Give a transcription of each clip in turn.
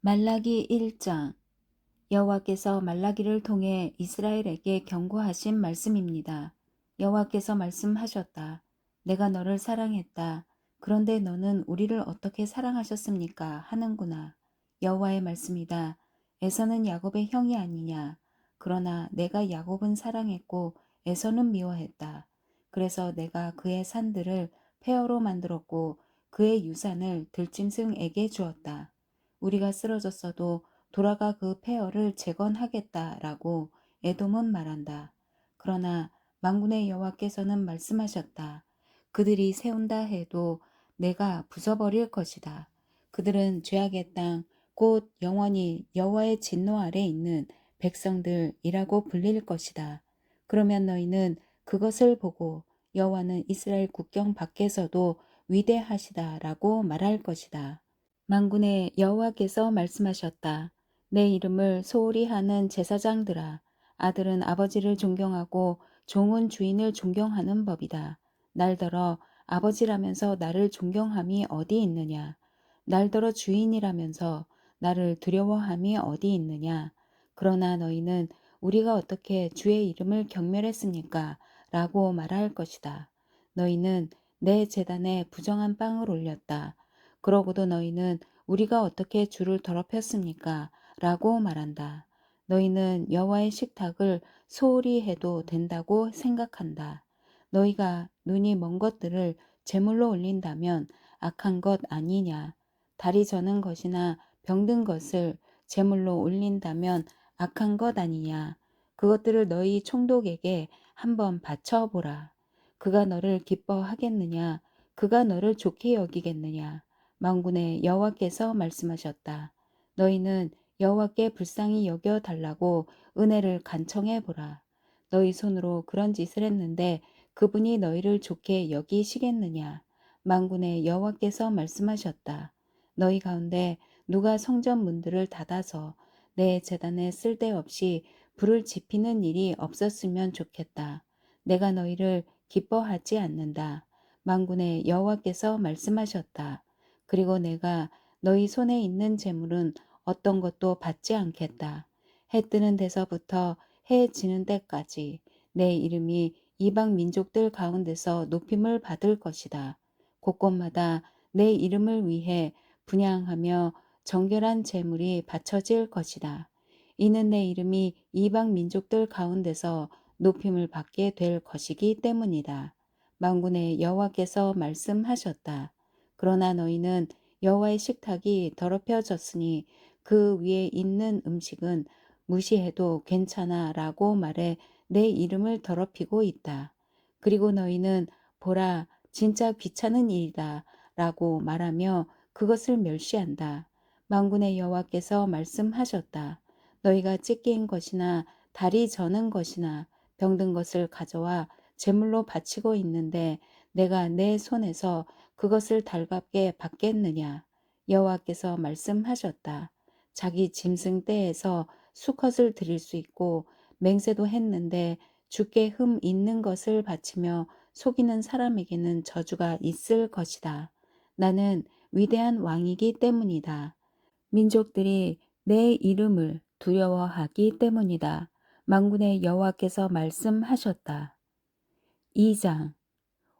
말라기 1장. 여호와께서 말라기를 통해 이스라엘에게 경고하신 말씀입니다. 여호와께서 말씀하셨다. 내가 너를 사랑했다. 그런데 너는 우리를 어떻게 사랑하셨습니까? 하는구나. 여호와의 말씀이다. 에서는 야곱의 형이 아니냐. 그러나 내가 야곱은 사랑했고 에서는 미워했다. 그래서 내가 그의 산들을 폐허로 만들었고 그의 유산을 들짐승에게 주었다. 우리가 쓰러졌어도 돌아가 그 폐허를 재건하겠다라고 에돔은 말한다. 그러나 만군의 여호와께서는 말씀하셨다. 그들이 세운다 해도 내가 부숴버릴 것이다. 그들은 죄악의 땅, 곧 영원히 여호와의 진노 아래 있는 백성들이라고 불릴 것이다. 그러면 너희는 그것을 보고 여호와는 이스라엘 국경 밖에서도 위대하시다라고 말할 것이다. 만군의 여호와께서 말씀하셨다. 내 이름을 소홀히 하는 제사장들아, 아들은 아버지를 존경하고 종은 주인을 존경하는 법이다. 날더러 아버지라면서 나를 존경함이 어디 있느냐? 날더러 주인이라면서 나를 두려워함이 어디 있느냐? 그러나 너희는 우리가 어떻게 주의 이름을 경멸했습니까? 라고 말할 것이다. 너희는 내 제단에 부정한 빵을 올렸다. 그러고도 너희는 우리가 어떻게 주를 더럽혔습니까? 라고 말한다. 너희는 여호와의 식탁을 소홀히 해도 된다고 생각한다. 너희가 눈이 먼 것들을 제물로 올린다면 악한 것 아니냐? 다리 저는 것이나 병든 것을 제물로 올린다면 악한 것 아니냐? 그것들을 너희 총독에게 한번 바쳐보라. 그가 너를 기뻐하겠느냐? 그가 너를 좋게 여기겠느냐? 만군의 여호와께서 말씀하셨다. 너희는 여호와께 불쌍히 여겨 달라고 은혜를 간청해 보라. 너희 손으로 그런 짓을 했는데 그분이 너희를 좋게 여기시겠느냐? 만군의 여호와께서 말씀하셨다. 너희 가운데 누가 성전 문들을 닫아서 내 제단에 쓸데없이 불을 지피는 일이 없었으면 좋겠다. 내가 너희를 기뻐하지 않는다. 만군의 여호와께서 말씀하셨다. 그리고 내가 너희 손에 있는 재물은 어떤 것도 받지 않겠다. 해 뜨는 데서부터 해 지는 데까지 내 이름이 이방 민족들 가운데서 높임을 받을 것이다. 곳곳마다 내 이름을 위해 분향하며 정결한 재물이 바쳐질 것이다. 이는 내 이름이 이방 민족들 가운데서 높임을 받게 될 것이기 때문이다. 만군의 여호와께서 말씀하셨다. 그러나 너희는 여호와의 식탁이 더럽혀졌으니 그 위에 있는 음식은 무시해도 괜찮아 라고 말해 내 이름을 더럽히고 있다. 그리고 너희는 보라 진짜 귀찮은 일이다 라고 말하며 그것을 멸시한다. 만군의 여호와께서 말씀하셨다. 너희가 찢긴 것이나 다리 저는 것이나 병든 것을 가져와 제물로 바치고 있는데 내가 내 손에서 그것을 달갑게 받겠느냐? 여호와께서 말씀하셨다. 자기 짐승 떼에서 수컷을 드릴 수 있고 맹세도 했는데 주께 흠 있는 것을 바치며 속이는 사람에게는 저주가 있을 것이다. 나는 위대한 왕이기 때문이다. 민족들이 내 이름을 두려워하기 때문이다. 만군의 여호와께서 말씀하셨다. 2장.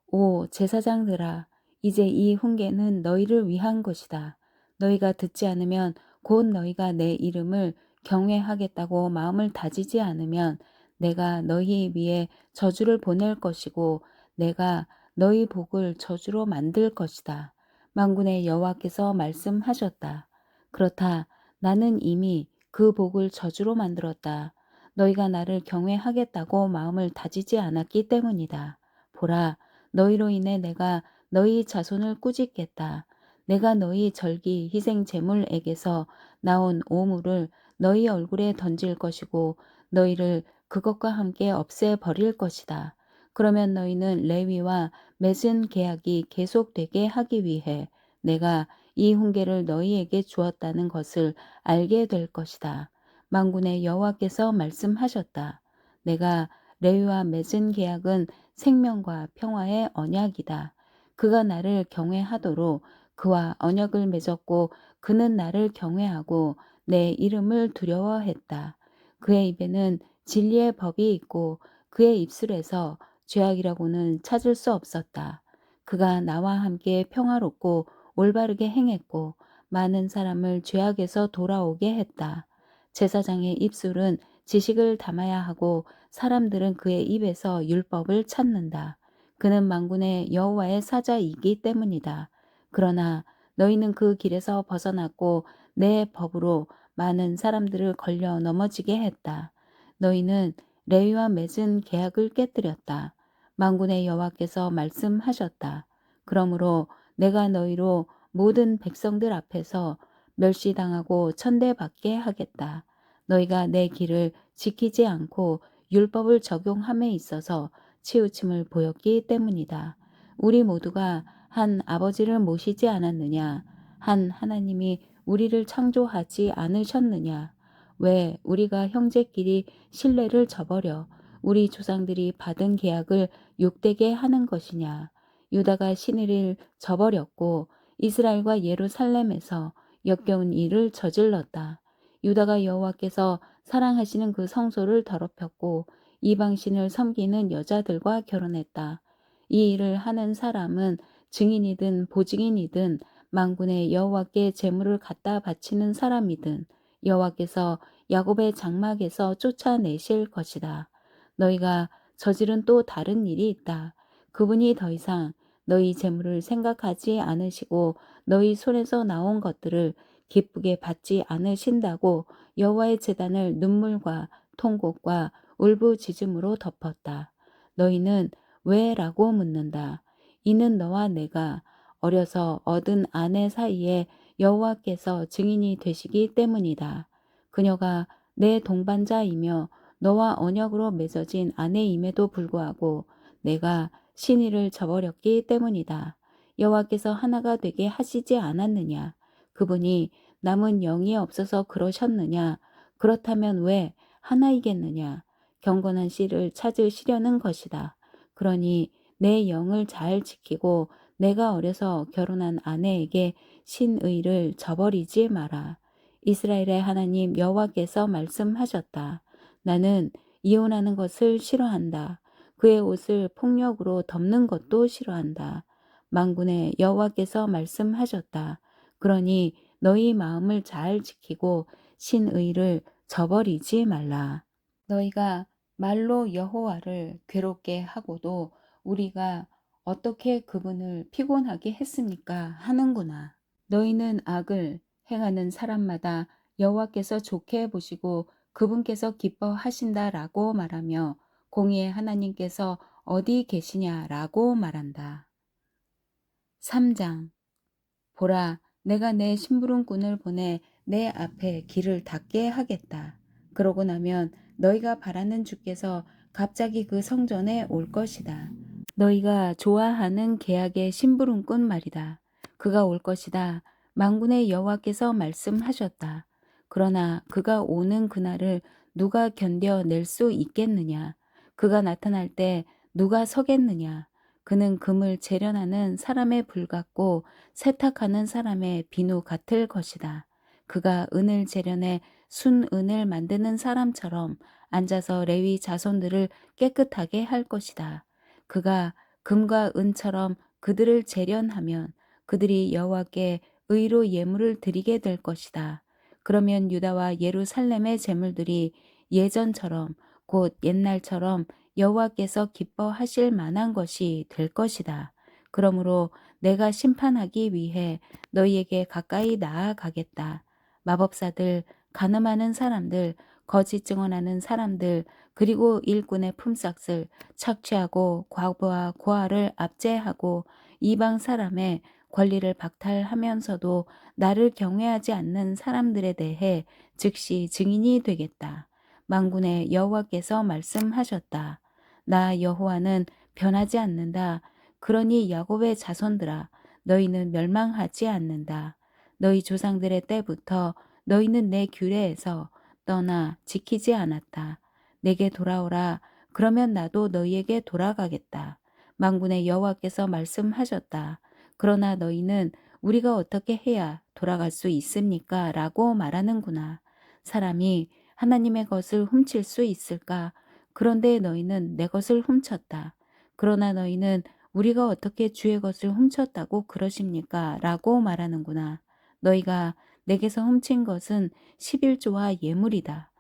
오 제사장들아, 이제 이 훈계는 너희를 위한 것이다. 너희가 듣지 않으면 곧 너희가 내 이름을 경외하겠다고 마음을 다지지 않으면 내가 너희 위에 저주를 보낼 것이고 내가 너희 복을 저주로 만들 것이다. 만군의 여호와께서 말씀하셨다. 그렇다. 나는 이미 그 복을 저주로 만들었다. 너희가 나를 경외하겠다고 마음을 다지지 않았기 때문이다. 보라, 너희로 인해 내가 너희 자손을 꾸짖겠다. 내가 너희 절기 희생 제물에게서 나온 오물을 너희 얼굴에 던질 것이고 너희를 그것과 함께 없애버릴 것이다. 그러면 너희는 레위와 맺은 계약이 계속되게 하기 위해 내가 이 훈계를 너희에게 주었다는 것을 알게 될 것이다. 만군의 여호와께서 말씀하셨다. 내가 레위와 맺은 계약은 생명과 평화의 언약이다. 그가 나를 경외하도록 그와 언약을 맺었고 그는 나를 경외하고 내 이름을 두려워했다. 그의 입에는 진리의 법이 있고 그의 입술에서 죄악이라고는 찾을 수 없었다. 그가 나와 함께 평화롭고 올바르게 행했고 많은 사람을 죄악에서 돌아오게 했다. 제사장의 입술은 지식을 담아야 하고 사람들은 그의 입에서 율법을 찾는다. 그는 만군의 여호와의 사자이기 때문이다. 그러나 너희는 그 길에서 벗어났고 내 법으로 많은 사람들을 걸려 넘어지게 했다. 너희는 레위와 맺은 계약을 깨뜨렸다. 만군의 여호와께서 말씀하셨다. 그러므로 내가 너희로 모든 백성들 앞에서 멸시당하고 천대받게 하겠다. 너희가 내 길을 지키지 않고 율법을 적용함에 있어서 치우침을 보였기 때문이다. 우리 모두가 한 아버지를 모시지 않았느냐? 한 하나님이 우리를 창조하지 않으셨느냐? 왜 우리가 형제끼리 신뢰를 저버려 우리 조상들이 받은 계약을 욕되게 하는 것이냐? 유다가 신의를 저버렸고 이스라엘과 예루살렘에서 역겨운 일을 저질렀다. 유다가 여호와께서 사랑하시는 그 성소를 더럽혔고 이방신을 섬기는 여자들과 결혼했다. 이 일을 하는 사람은 증인이든 보증인이든 만군의 여호와께 제물을 갖다 바치는 사람이든 여호와께서 야곱의 장막에서 쫓아내실 것이다. 너희가 저지른 또 다른 일이 있다. 그분이 더 이상 너희 재물을 생각하지 않으시고 너희 손에서 나온 것들을 기쁘게 받지 않으신다고 여호와의 제단을 눈물과 통곡과 울부짖음으로 덮었다. 너희는 왜? 라고 묻는다. 이는 너와 내가 어려서 얻은 아내 사이에 여호와께서 증인이 되시기 때문이다. 그녀가 내 동반자이며 너와 언약으로 맺어진 아내임에도 불구하고 내가 신의를 저버렸기 때문이다. 여호와께서 하나가 되게 하시지 않았느냐? 그분이 남은 영이 없어서 그러셨느냐? 그렇다면 왜 하나이겠느냐? 경건한 씨를 찾으시려는 것이다. 그러니 내 영을 잘 지키고 내가 어려서 결혼한 아내에게 신의를 저버리지 마라. 이스라엘의 하나님 여호와께서 말씀하셨다. 나는 이혼하는 것을 싫어한다. 그의 옷을 폭력으로 덮는 것도 싫어한다. 만군의 여호와께서 말씀하셨다. 그러니 너희 마음을 잘 지키고 신의를 저버리지 말라. 너희가 말로 여호와를 괴롭게 하고도 우리가 어떻게 그분을 피곤하게 했습니까? 하는구나. 너희는 악을 행하는 사람마다 여호와께서 좋게 보시고 그분께서 기뻐하신다라고 말하며 공의의 하나님께서 어디 계시냐라고 말한다. 3장. 보라, 내가 내 심부름꾼을 보내 내 앞에 길을 닫게 하겠다. 그러고 나면 너희가 바라는 주께서 갑자기 그 성전에 올 것이다. 너희가 좋아하는 계약의 심부름꾼 말이다. 그가 올 것이다. 만군의 여호와께서 말씀하셨다. 그러나 그가 오는 그날을 누가 견뎌낼 수 있겠느냐? 그가 나타날 때 누가 서겠느냐? 그는 금을 재련하는 사람의 불 같고 세탁하는 사람의 비누 같을 것이다. 그가 은을 재련해 순은을 만드는 사람처럼 앉아서 레위 자손들을 깨끗하게 할 것이다. 그가 금과 은처럼 그들을 재련하면 그들이 여호와께 의로 예물을 드리게 될 것이다. 그러면 유다와 예루살렘의 제물들이 예전처럼 곧 옛날처럼 여호와께서 기뻐하실 만한 것이 될 것이다. 그러므로 내가 심판하기 위해 너희에게 가까이 나아가겠다. 마법사들, 가늠하는 사람들, 거짓 증언하는 사람들, 그리고 일꾼의 품삯을 착취하고 과부와 고아를 압제하고 이방 사람의 권리를 박탈하면서도 나를 경외하지 않는 사람들에 대해 즉시 증인이 되겠다. 만군의 여호와께서 말씀하셨다. 나 여호와는 변하지 않는다. 그러니 야곱의 자손들아, 너희는 멸망하지 않는다. 너희 조상들의 때부터 너희는 내 규례에서 떠나 지키지 않았다. 내게 돌아오라. 그러면 나도 너희에게 돌아가겠다. 만군의 여호와께서 말씀하셨다. 그러나 너희는 우리가 어떻게 해야 돌아갈 수 있습니까? 라고 말하는구나. 사람이 하나님의 것을 훔칠 수 있을까? 그런데 너희는 내 것을 훔쳤다. 그러나 너희는 우리가 어떻게 주의 것을 훔쳤다고 그러십니까? 라고 말하는구나. 너희가 내게서 훔친 것은 11조와 예물이다.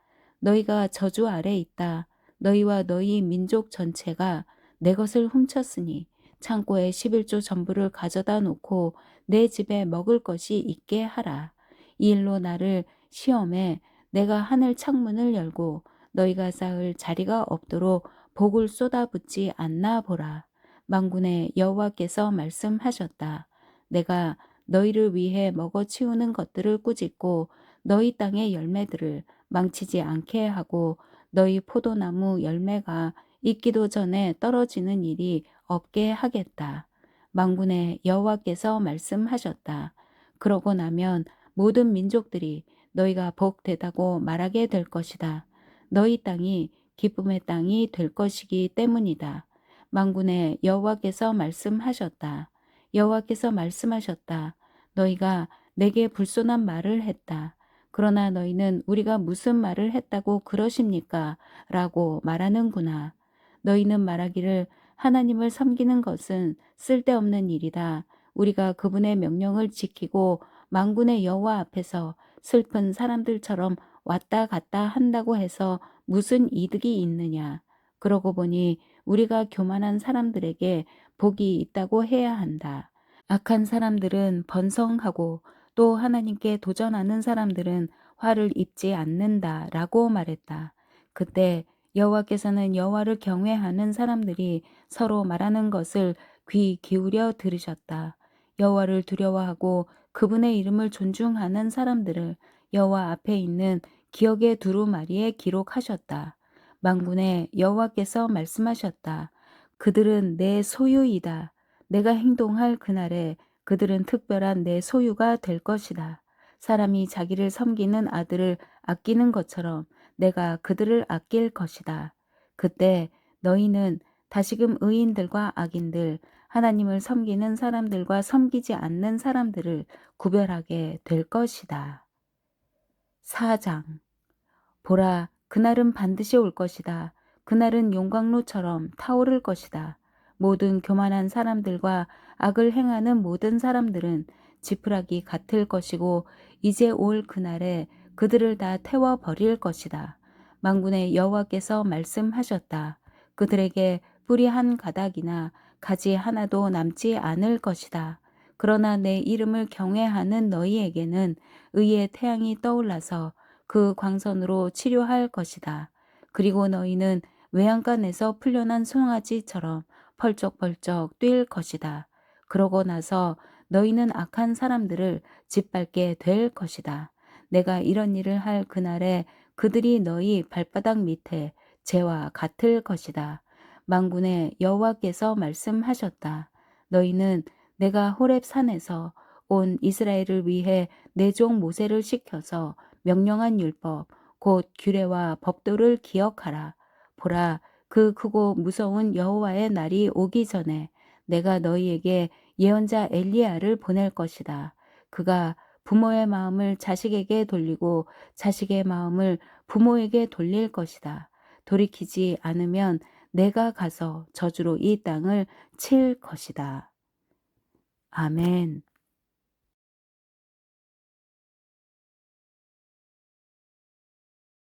너희가 저주 아래 있다. 너희와 너희 민족 전체가 내 것을 훔쳤으니 창고에 11조 전부를 가져다 놓고 내 집에 먹을 것이 있게 하라. 이 일로 나를 시험해 내가 하늘 창문을 열고 너희가 쌓을 자리가 없도록 복을 쏟아붓지 않나 보라. 만군의 여호와께서 말씀하셨다. 내가 너희를 위해 먹어 치우는 것들을 꾸짖고 너희 땅의 열매들을 망치지 않게 하고 너희 포도나무 열매가 익기도 전에 떨어지는 일이 없게 하겠다. 만군의 여호와께서 말씀하셨다. 그러고 나면 모든 민족들이 너희가 복되다고 말하게 될 것이다. 너희 땅이 기쁨의 땅이 될 것이기 때문이다. 만군의 여호와께서 말씀하셨다. 여호와께서 말씀하셨다. 너희가 내게 불손한 말을 했다. 그러나 너희는 우리가 무슨 말을 했다고 그러십니까? 라고 말하는구나. 너희는 말하기를 하나님을 섬기는 것은 쓸데없는 일이다. 우리가 그분의 명령을 지키고 만군의 여호와 앞에서 슬픈 사람들처럼 왔다 갔다 한다고 해서 무슨 이득이 있느냐. 그러고 보니 우리가 교만한 사람들에게 복이 있다고 해야 한다. 악한 사람들은 번성하고 또 하나님께 도전하는 사람들은 화를 입지 않는다 라고 말했다. 그때 여호와께서는 여호와를 경외하는 사람들이 서로 말하는 것을 귀 기울여 들으셨다. 여호와를 두려워하고 그분의 이름을 존중하는 사람들을 여호와 앞에 있는 기억의 두루마리에 기록하셨다. 만군의 여호와께서 말씀하셨다. 그들은 내 소유이다. 내가 행동할 그날에 그들은 특별한 내 소유가 될 것이다. 사람이 자기를 섬기는 아들을 아끼는 것처럼 내가 그들을 아낄 것이다. 그때 너희는 다시금 의인들과 악인들, 하나님을 섬기는 사람들과 섬기지 않는 사람들을 구별하게 될 것이다. 4장. 보라, 그날은 반드시 올 것이다. 그날은 용광로처럼 타오를 것이다. 모든 교만한 사람들과 악을 행하는 모든 사람들은 지푸라기 같을 것이고 이제 올 그날에 그들을 다 태워 버릴 것이다. 만군의 여호와께서 말씀하셨다. 그들에게 뿌리 한 가닥이나 가지 하나도 남지 않을 것이다. 그러나 내 이름을 경외하는 너희에게는 의의 태양이 떠올라서 그 광선으로 치료할 것이다. 그리고 너희는 외양간에서 풀려난 송아지처럼 펄쩍펄쩍 뛸 것이다. 그러고 나서 너희는 악한 사람들을 짓밟게 될 것이다. 내가 이런 일을 할 그날에 그들이 너희 발바닥 밑에 재와 같을 것이다. 만군의 여호와께서 말씀하셨다. 너희는 내가 호렙 산에서 온 이스라엘을 위해 내 종 모세를 시켜서 명령한 율법 곧 규례와 법도를 기억하라. 보라, 그 크고 무서운 여호와의 날이 오기 전에 내가 너희에게 예언자 엘리야를 보낼 것이다. 그가 부모의 마음을 자식에게 돌리고 자식의 마음을 부모에게 돌릴 것이다. 돌이키지 않으면 내가 가서 저주로 이 땅을 칠 것이다. 아멘.